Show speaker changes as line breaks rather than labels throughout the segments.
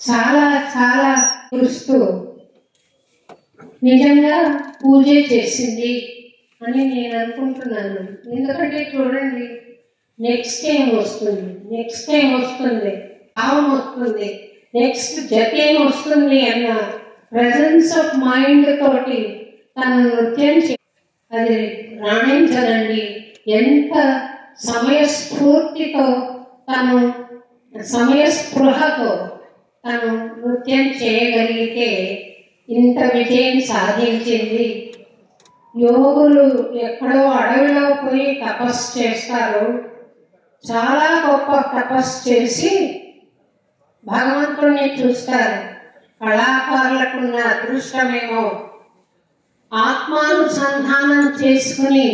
చాలా చాలా చూస్తూ నిజంగా పూజ చేసింది అని నేను అనుకుంటున్నాను. ఎందుకంటే చూడండి, నెక్స్ట్ టైం వస్తుంది, భావం వస్తుంది, నెక్స్ట్ జతేం వస్తుంది అన్న ప్రెజెన్స్ ఆఫ్ మైండ్ తోటి తను నృత్యం అది రాణించదండి. ఎంత సమయస్ఫూర్తితో తను సమయస్పృహతో తను నృత్యం చేయగలిగితే ఇంత విజయం సాధించింది. యోగులు ఎక్కడో అడవిలో పోయి తపస్సు చేస్తారు. చాలా గొప్ప తపస్సు చేసి భగవంతుడిని చూస్తారు. కళాకారులకున్న అదృష్టమేమో ఆత్మానుసంధానం చేసుకుని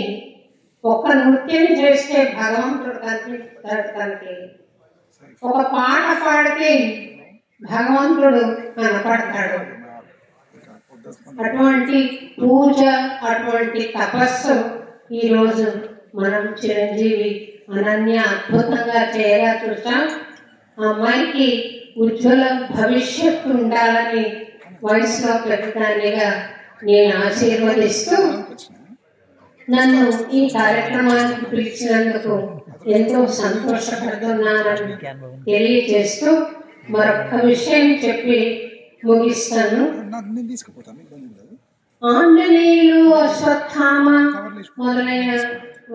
ఒక నృత్యం చేస్తే భగవంతుడు కనిపిస్తాడు. తనకి ఒక పాట పాడితే భగవంతుడు కనపడతాడు. అటువంటి పూజ, అటువంటి తపస్సు ఈరోజు మనం చిరంజీవి అనన్య అద్భుతంగా చేయగా చూసాం. ఆ అమ్మాయికి ఉజ్వల భవిష్యత్తు ఉండాలని వయసులో పెద్దదానిగా నేను ఆశీర్వదిస్తూ నన్ను ఈ కార్యక్రమానికి పిలిచినందుకు ఎంతో సంతోషపడుతున్నానని తెలియజేస్తూ మరొక విషయం చెప్పి ముగిస్తాను. ఆంజనేయులు, అశ్వత్థామ మొదలైన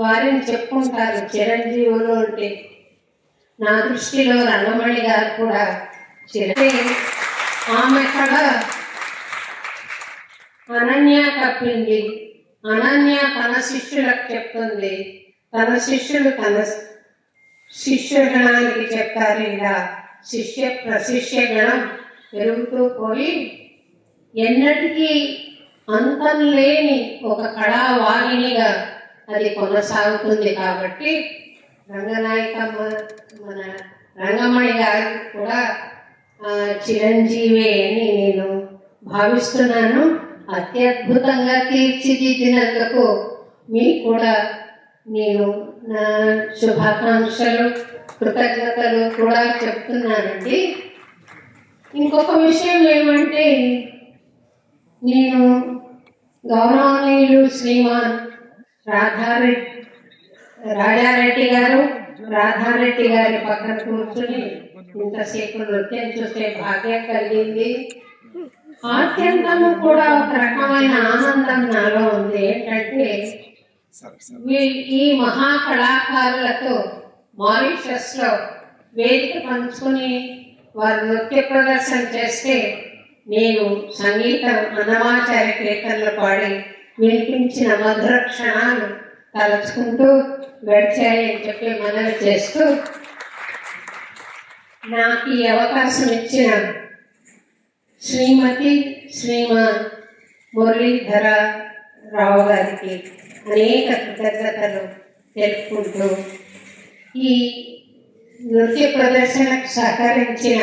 వారిని చెప్పుకుంటారు చిరంజీవులు అంటే. నా దృష్టిలో రంగమణి గారు కూడా ఆమె కళ అనన్య కప్పింది. అనన్య తన శిష్యులకు చెప్తుంది, తన శిష్యులు తన శిష్యగణానికి చెప్తారు. ఇలా శిష్య ప్రశిష్య గణం పెరుగుతూ పోయి ఎన్నటికీ అంతం లేని ఒక కళావాహినిగా అది కొనసాగుతుంది. కాబట్టి రంగనాయకమ్మ మన రంగమణి గారు కూడా చిరంజీవి అని నేను భావిస్తున్నాను. అత్యద్భుతంగా తీర్చిదిద్దినందుకు మీకు కూడా నేను నా శుభాకాంక్షలు, కృతజ్ఞతలు కూడా చెప్తున్నానండి. ఇంకొక విషయం ఏమంటే, నేను గౌరవనీయులు శ్రీమాన్ రాజారెడ్డి గారి పక్కన కూర్చుని ఇంతసేపు నృత్యం చూస్తే భాగ్యం కలిగింది. ఆత్యంతము కూడా ఒక రకమైన ఆనందం నాలో ఉంది. ఏంటంటే ఈ మహా కళాకారులతో మారిషస్ లో వేదిక పంచుకుని వారు నృత్య ప్రదర్శన చేస్తే నేను సంగీతం అన్నమాచార్య కీర్తనలు పాడి వినిపించిన మధుర క్షణాలు తలుచుకుంటూ గడిచాయని చెప్పి మనవి చేస్తూ నాకు ఈ అవకాశం ఇచ్చిన శ్రీమతి శ్రీమాన్ మురళీధర రావు గారికి అనేక కృతజ్ఞతలు తెలుపుకుంటూ ఈ నృత్య ప్రదర్శనకు సహకరించిన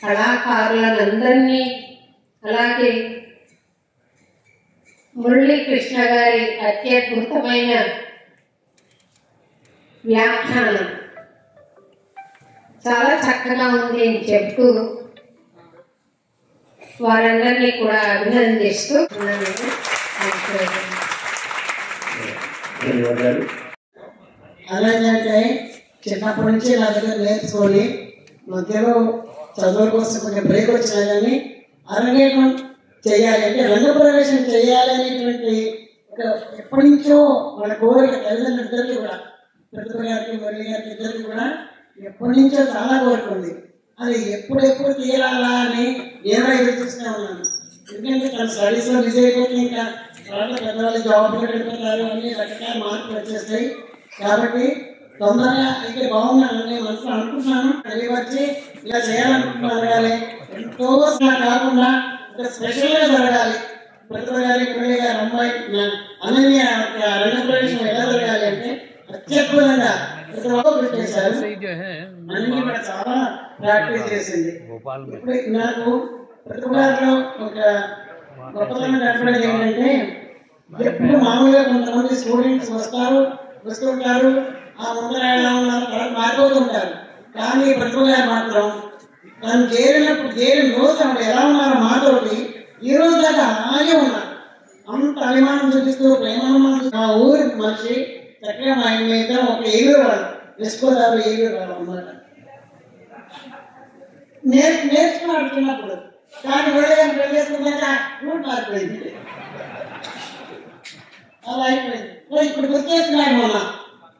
కళాకారులందరినీ, అలాగే మురళీకృష్ణ గారి అత్యద్భుతమైన వ్యాఖ్యానం చాలా చక్కగా ఉంది అని చెప్తూ వారందరినీ కూడా అభినందిస్తూ
అలాగే చిన్నప్పటి నుంచి నా దగ్గర నేర్చుకొని మధ్యలో చదువుల కోసం కొంచెం బ్రేక్ వచ్చినా కానీ అరంగేట్రం చేయాలి అంటే రంగ ప్రవేశం చేయాలి అనేటువంటి ఒక ఎప్పటి నుంచో మన కోరిక తల్లిదండ్రులిద్దరికి కూడా, ప్రతిభ గారికి మురళి గారికి ఇద్దరికి కూడా ఎప్పటి నుంచో చాలా కోరిక ఉంది. అది ఎప్పుడెప్పుడు తీరాలా అని నేను ఎదురు చూస్తూనే ఉన్నాను. ఎందుకంటే తన స్టడీస్లో బిజీ అయిపోతే ఇంకా వాళ్ళ పెద్దవాళ్ళు జాబ్లో వెళ్ళిపోతారు, అన్ని రకరకాల మార్పులు వచ్చేస్తాయి. కాబట్టి తొందరగా అయితే బాగున్నాను నేను మనసులో అనుకుంటున్నాను. వచ్చి ఇలా చేయాలనుకుంటున్నాను. కానీ ఎంతో కాకుండా ఒక స్పెషల్గా జరగాలి. ప్రతిభ గారి మురళి గారి అమ్మాయి అనన్య రంగ ప్రవేశం ఎలా జరగాలి అంటే అత్యద్భుతంగా పెట్టేశారు. అన్ని కూడా చాలా ప్రాక్టీస్ చేసింది. ఇప్పుడు నాకు ప్రతిభ గారిలో ఒక గొప్పతనం కనపడేది ఏంటంటే, ఎప్పుడు మామూలుగా కొంతమంది స్టూడెంట్స్ వస్తుంటారు, ఆ ముందర ఎలా ఉన్నారు తర్వాత మారిపోతుంటారు. కానీ ప్రతిభ గారు మాత్రం తను చేరిన రోజు ఆవిడ ఎలా ఉన్నారో మాతోటి ఈ రోజు దాకా అలాగే ఉన్నారు. అంత అభిమానం చూపిస్తూ ప్రేమాభిమానం మా ఊరి మనిషి చక్కగా మా ఇద్దరం ఒక ఏలూరు వాళ్ళు విసుకోదారు ఏలూరు వాళ్ళు అన్నమాట. నేర్చుకున్నాడు చిన్నప్పుడు, కానీ వెళ్ళగా పెళ్లి చేసుకున్నాక రూట్ మారిపోయింది, అలా అయిపోయింది. ఇప్పుడు గుర్తేస్తున్నాడు మొన్న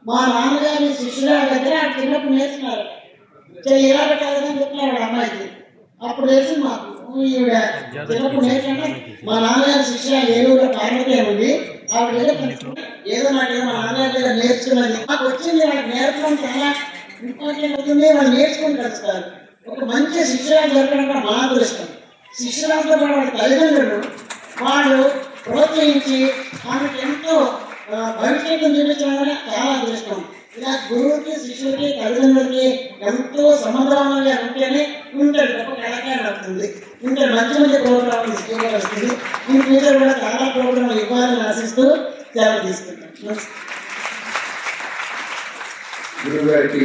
మా నాన్నగారి శిష్యుల దగ్గర చిన్నప్పుడు నేర్చుకున్నారు, ఇలా పెట్టాలని చెప్పినాడు అమ్మాయికి. అప్పుడు తెలిసింది మాకు ఈవిడ చిన్నప్పుడు నేర్చుకుంటే మా నాన్నగారి శిష్యుల ఏలూరులో పార్వతి ఉంది, ఆవిడ ఏదో నాకు మా నాన్నగారి దగ్గర నేర్చుకున్నది మాకు వచ్చింది. వాళ్ళకి నేర్పడం చాలా ఇంపార్టెంట్ అవుతుంది, వాళ్ళు నేర్చుకుని కలుస్తారు. ఒక మంచి శిష్యురాలు దొరకడం కూడా మా అదృష్టం. శిష్యురాలతో పాటు వాళ్ళ తల్లిదండ్రులు వాళ్ళు ప్రోత్సహించి ఆమెకు ఎంతో భవిష్యత్తును చూపించడం కూడా చాలా అదృష్టం. ఇలా గురువుకి శిష్యుడికి తల్లిదండ్రులకి ఎంతో సమర్థవంతంగా ఉంటేనే ఉంటాడు గొప్ప కళాకారుడు అవుతుంది. ఇంకా మంచి మంచి ప్రోగ్రాంలు వస్తుంది. ఈ ఫ్యూచర్ కూడా చాలా ప్రోగ్రాంలు ఇవ్వాలని ఆశిస్తూ సేవ తీసుకుంటాం.
గురువు గారికి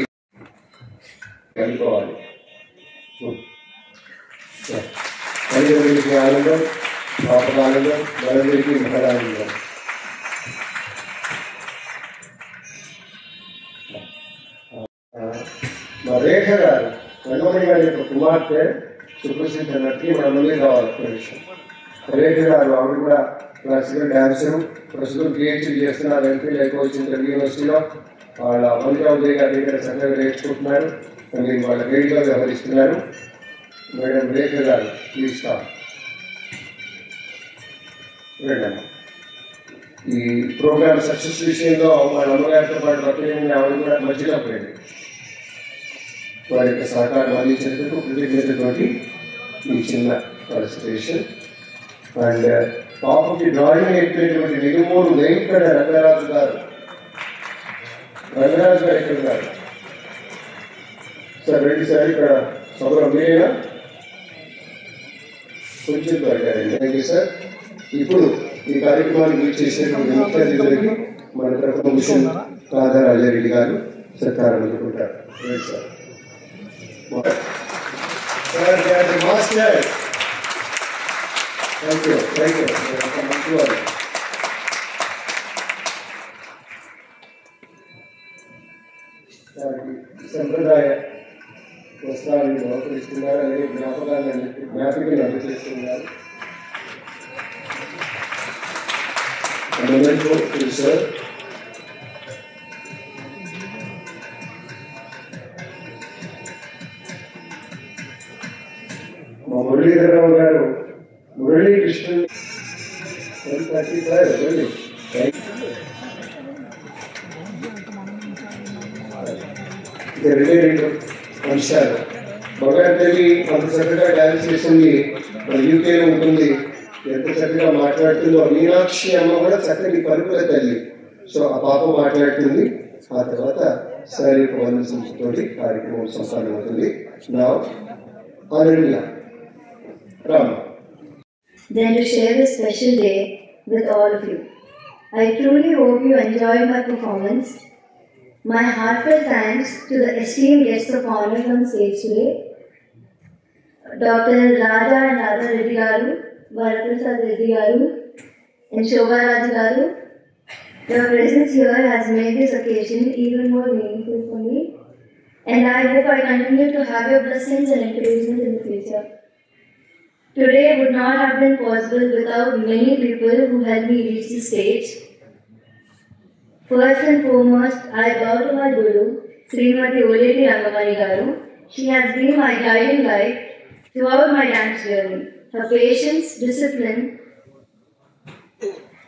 అనుకోవాలి. తల్లిదండ్రులకి ఆనందం, పాపకు ఆనందం, మనందరికీ మహదానందం. మా రేఖ గారు రంగమణి గారి యొక్క కుమార్తె సుప్రసిద్ధ నటి మన ముందు కావాలి. విషయం రేఖ గారు ఆవిడ కూడా క్లాసికల్ డాన్సర్, ప్రస్తుతం పిహెచ్డీ చేస్తున్నారు ఎంపీలు కోచ్ తెలుగు యూనివర్సిటీలో. వాళ్ళ మంత్రి గారి దగ్గర చక్కగా నేర్చుకుంటున్నారు, మీరు వాళ్ళ గైడ్గా వ్యవహరిస్తున్నారు. మేడం రేఖ గారు ప్లీజ్ స్టాప్. ఈ ప్రోగ్రామ్ సక్సెస్ విషయంలో మా అమ్మగారితో పాటు పక్కన ఆవిడ కూడా మంచిగా పోయింది. వారి యొక్క సహకారం అందించేందుకు కృతజ్ఞతతోటి ఈ చిన్న పార్టిసిపేషన్. అండ్ పాపకి డ్రాయింగ్ నేర్పినటువంటి నిలుమూరు వెంకట రంగరాజు గారు ఎక్కడ గారు సార్ రండి సార్, ఇక్కడ సభలో మీరేనా కొంచెం దొరికారండి. Thank you sir. ఇప్పుడు ఈ కార్యక్రమాన్ని మీరు చేసినటువంటి ముఖ్య అతిథులకి మన ప్రథమ మిషన్ రాధారాజారెడ్డి గారు సత్కారం అందుకుంటారు. సార్ మాస్టర్ థ్యాంక్ యూ మంచి వారు. సంప్రదాయ వస్త్రాలను బహుకరిస్తున్నారు, అలాగే జ్ఞాపికలు అందజేస్తున్నారు. సార్ మా మురళీధరరావు గారు మురళీ కృష్ణన్ రెండు అంశాలు. మగారి తల్లి అంత చక్కగా డాన్స్ చేసింది, మన యూకేలో ఉంటుంది, ఎంత చక్కగా మాట్లాడుతుందో. మీనాక్షి అమ్మ కూడా చక్కటి పలుకుల తల్లి. సో ఆ పాప మాట్లాడుతుంది, ఆ తర్వాత శారీరక వందనంతోటి కార్యక్రమం సంపన్నమవుతుంది. నా ఆనంద Rama.
Then to share this special day with all of you. I truly hope you enjoyed my performance. My heartfelt thanks to the esteemed guests of honor on stage today, Dr. Raja and Radha Reddy Garu, Varaprasad Reddy Garu, and Shobha Raj Garu. Your presence here has made this occasion even more meaningful for me, and I hope I continue to have your blessings and encouragement in the future. Today would not have been possible without many people who helped me reach this stage. First and foremost, I bow to my Guru, Srimati Oleti Rangamani Garu. She has been my guiding light throughout my dance journey. Her patience, discipline,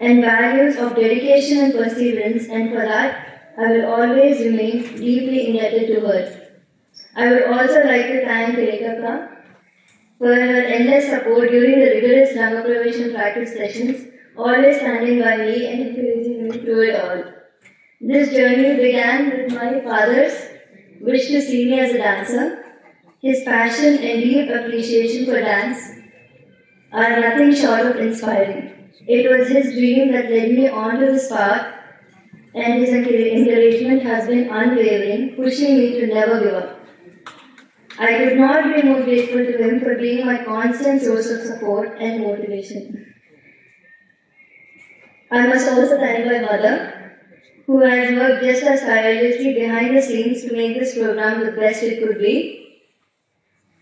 and values of dedication and perseverance, and for that, I will always remain deeply indebted to her. I would also like to thank Rekha for her endless support during the rigorous Ranga Praveshan practice sessions, always standing by me and encouraging me through it all. This journey began with my father's wish to see me as a dancer. His passion and deep appreciation for dance are nothing short of inspiring. It was his dream that led me onto this path, and his encouragement has been unwavering, pushing me to never give up. I could not be more grateful to him for being my constant source of support and motivation. I must also thank my mother, who has worked just as tirelessly behind the scenes to make this program the best it could be.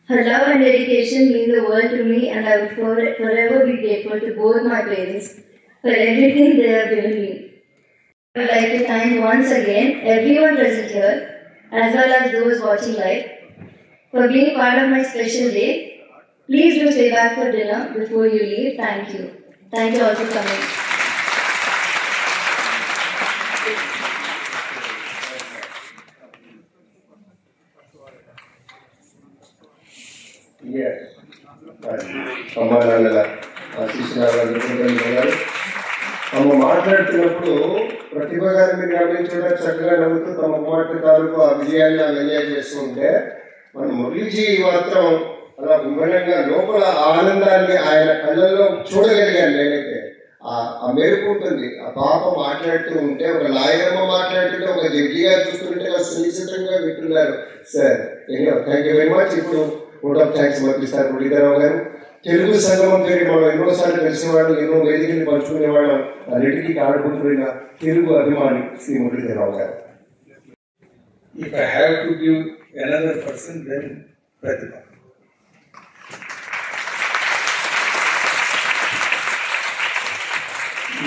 Her love and dedication mean the world to me, and I would forever be grateful to both my parents for everything they have given me. I would like to thank once again everyone present here, as well as those watching live, for being part of my special day. Please do stay back for dinner before you leave. Thank you. Thank you all for coming.
అమ్మా నాన్నల ఆశీస్సులు. అమ్మ మాట్లాడుతున్నప్పుడు ప్రతిభ గారు మీరు గమనించడం చక్కగా నవ్వుతూ తమ కుమార్తె తాలూకు ఆ విజయాన్ని ఎంజాయ్ చేస్తూ ఉంటే మన మురళీజీ మాత్రం అలా విభిన్నంగా లోపల ఆనందాన్ని ఆయన కళ్ళల్లో చూడగలిగాను నేనైతే. ఆ మెరుపు ఉంటుంది. ఆ పాప మాట్లాడుతూ ఉంటే, ఒక లాయరమ్మ మాట్లాడుతుంటే, ఒక జడ్జి గారు చూస్తుంటే సునిశ్చితంగా వింటున్నారు. Sir thank you very much. ఇప్పుడు ఓట్ ఆఫ్ థ్యాంక్స్ సమర్పిస్తారు మురళీధరరావు గారు. తెలుగు సంగమం పేరు మనం ఎన్నోసార్లు కలిసేవాళ్ళం, ఎన్నో వేదికలు పంచుకునేవాళ్ళం. అన్నిటికీ కారణభూతుడైన తెలుగు అభిమాని శ్రీ మురళీధరరావు గారు.
If I have to give another person, then Pratibha.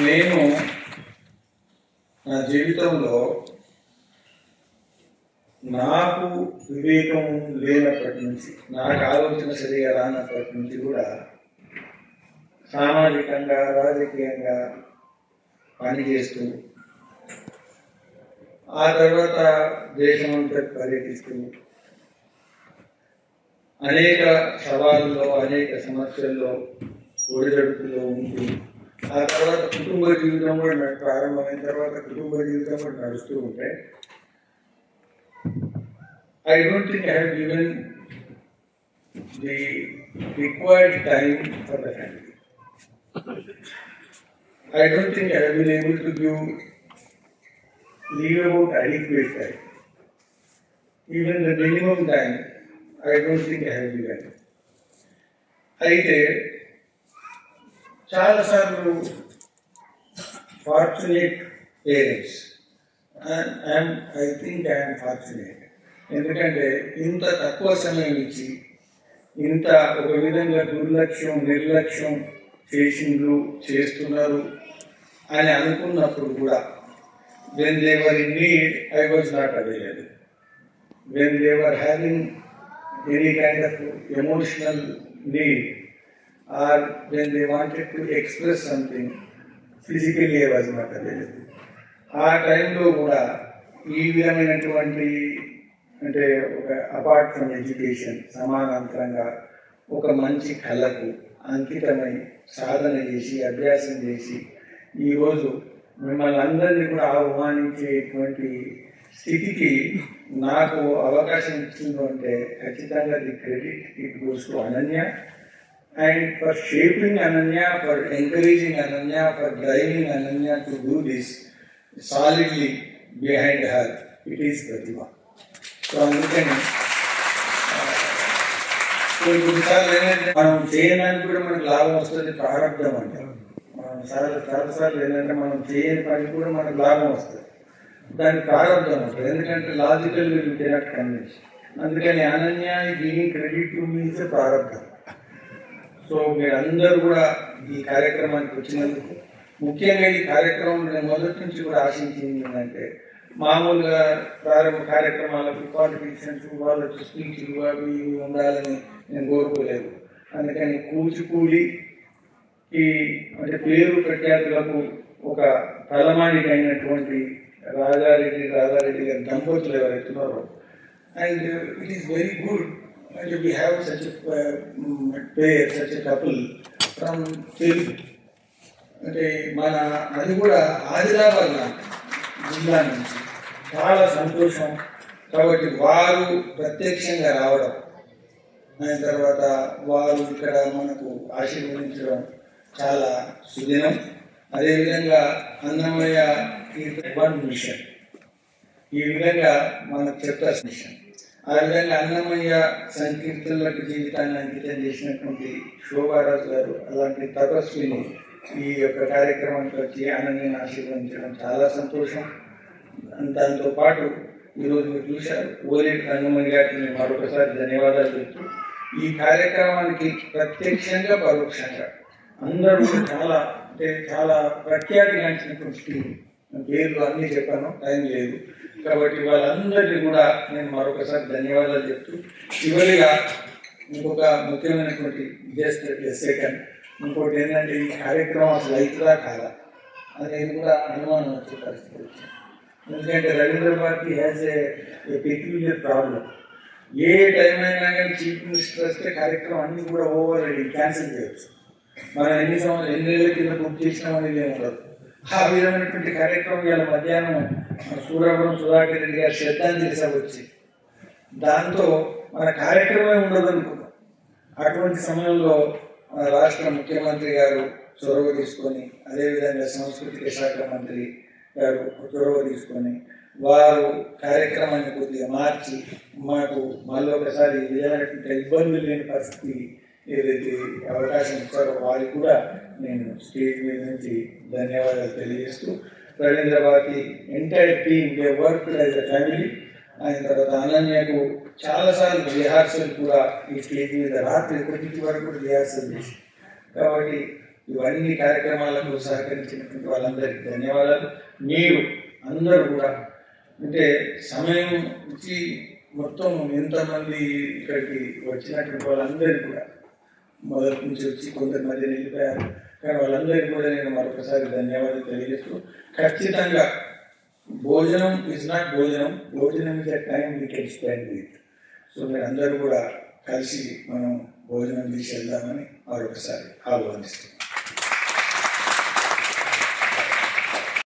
నేను నా జీవితంలో నాకు వివేకం లేనప్పటి నుంచి, నాకు ఆలోచన సరిగా రానప్పటి నుంచి కూడా సామాజికంగా రాజకీయంగా పనిచేస్తూ, ఆ తర్వాత దేశమంతా పర్యటిస్తూ, అనేక సవాళ్ళలో అనేక సమస్యల్లో ఒడిదడుకుల్లో ఉంటూ, ఆ తర్వాత కుటుంబ జీవితం కూడా ప్రారంభమైన తర్వాత కుటుంబ జీవితం కూడా నడుస్తూ ఉంటే, I don't think I have given the required time for the family. I don't think I have been able to leave about adequate time. Even the minimum time, I don't think I have given. అయితే చాలాసార్లు fortunate parents, I think I'm fortunate. ఎందుకంటే ఇంత తక్కువ సమయం ఇచ్చి ఇంత ఒక విధంగా నిర్లక్ష్యం చేస్తున్నారు అని అనుకున్నప్పుడు కూడా, when they were in need, I was not available. When they were having any kind of emotional need, or when they wanted to express something, physically I was not available. ఆ టైంలో కూడా ఈ విధమైనటువంటి, అంటే ఒక అపార్ట్ ఫ్రమ్ ఎడ్యుకేషన్, సమానాంతరంగా ఒక మంచి కళకు అంకితమై సాధన చేసి అభ్యాసం చేసి ఈరోజు మిమ్మల్ని అందరినీ కూడా ఆహ్వానించేటువంటి స్థితికి నాకు అవకాశం ఇచ్చింది అంటే ఖచ్చితంగా the credit it goes to Ananya. And for shaping Ananya, for encouraging Ananya, for driving Ananya to do this solidly behind her it is Pratibha. So అందుకని కొన్నిసార్లు ఏంటంటే మనం చేయడానికి కూడా మనకు లాభం వస్తుంది, ప్రారంభం అంటే. మనం చాలాసార్లు ఏంటంటే మనం చేయని పని కూడా మనకు లాభం వస్తుంది, దానికి ప్రారంభం ఉంటుంది. ఎందుకంటే లాజికల్ విల్ కెనాట్ కన్విన్స్. అందుకని Ananya giving credit to me is ప్రారంభం. సో మీరందరూ కూడా ఈ కార్యక్రమానికి వచ్చినందుకు, ముఖ్యంగా ఈ కార్యక్రమం నేను మొదటి నుంచి కూడా ఆశించింది ఏంటంటే, మామూలుగా ప్రారంభ కార్యక్రమాలకు కాంపిటీషన్స్, వాళ్ళకి స్పీచ్లు అవి ఇవి ఉండాలని నేను కోరుకోలేదు. అందుకని కూచిపూడికి అంటే పేరు ప్రఖ్యాతులకు ఒక తలమానికైనటువంటి రాజారెడ్డి గారి దంపతులు ఎవరైతున్నారో, and it is very good and we have such pair, such couple from Telugu. అంటే మన అది కూడా ఆదిలాబాద్ జిల్లా నుంచి చాలా సంతోషం. కాబట్టి వారు ప్రత్యక్షంగా రావడం, అయిన తర్వాత వారు ఇక్కడ మనకు ఆశీర్వదించడం చాలా సుదినం. అదేవిధంగా అన్నమయ్య వన్ మిషన్, ఈ విధంగా మనకు చెప్తా మిషన్. ఆ విధంగా అన్నమయ్య సంకీర్తనలకు జీవితాన్ని అంకితం చేసినటువంటి శోభారాజు గారు అలాంటి తపస్విని ఈ యొక్క కార్యక్రమానికి వచ్చి ఆనందాన్ని ఆశీర్వదించడం చాలా సంతోషం. దాంతో పాటు ఈరోజు మీరు చూశారు ఓలేటి రంగమణి గారికి నేను మరొకసారి ధన్యవాదాలు చెప్తూ ఈ కార్యక్రమానికి ప్రత్యక్షంగా పరోక్షంగా అందరూ చాలా ప్రఖ్యాతి గాంచినటువంటి పేర్లు అన్నీ చెప్పాను, టైం లేదు కాబట్టి వాళ్ళందరికీ కూడా నేను మరొకసారి ధన్యవాదాలు చెప్తూ చివరిగా ఇంకొక ముఖ్యమైనటువంటి జస్ట్ సెకండ్ ఇంకోటి ఏంటంటే ఈ కార్యక్రమం అసలు అవుతుందా కాదా అనేది కూడా అనుమానం వచ్చే పరిస్థితి వచ్చింది. ఎందుకంటే Ravindra Bharathi has a peculiar problem. A time అయినా కానీ చీఫ్ మినిస్టర్ వస్తే కార్యక్రమం అన్ని కూడా ఓవర్ క్యాన్సిల్ చేయొచ్చు. మనం ఎన్నేళ్ళ కింద బుక్ చేసినామనేది ఏముండదు. ఆ విధమైనటువంటి కార్యక్రమం ఇవాళ మధ్యాహ్నం సూరాపురం సుధాకర్ రెడ్డి గారు శ్రద్ధాంజలి సభ వచ్చి దాంతో మన కార్యక్రమమే ఉండదు అనుకున్నాం. అటువంటి సమయంలో మన రాష్ట్ర ముఖ్యమంత్రి గారు చొరవ తీసుకొని అదేవిధంగా సాంస్కృతిక శాఖ మంత్రి గారు చొరవ తీసుకొని వారు కార్యక్రమాన్ని కొద్దిగా మార్చి మాకు మళ్ళీ ఒకసారి విధమైనటువంటి ఇబ్బందులు లేని పరిస్థితి ఏదైతే అవకాశం ఇచ్చారో వారికి కూడా నేను స్టేజ్ మీద నుంచి ధన్యవాదాలు తెలియజేస్తూ Ravindra Bharathi entire team they work as a family. ఆయన తర్వాత అనన్యకు చాలాసార్లు రిహార్సల్ కూడా ఈ స్టేజ్ మీద రాత్రి 1 వరకు రిహార్సల్ చేసి కాబట్టి ఇవన్నీ కార్యక్రమాలకు సహకరించినటువంటి వాళ్ళందరికీ ధన్యవాదాలు. మీరు అందరూ కూడా అంటే సమయం ఇచ్చి మొత్తం ఎంతమంది ఇక్కడికి వచ్చినటువంటి వాళ్ళందరికీ కూడా మొదటి నుంచి వచ్చి కొందరి మధ్య నిలిపారు కానీ వాళ్ళందరికీ కూడా నేను మరొకసారి ధన్యవాదాలు తెలియజేస్తూ ఖచ్చితంగా భోజనం ఇస్ నాట్ భోజనం is a time we can spend with. So మీరు అందరూ కూడా కలిసి మనం భోజనం తీసి వెళ్దామని మరొకసారి ఆహ్వానిస్తాం.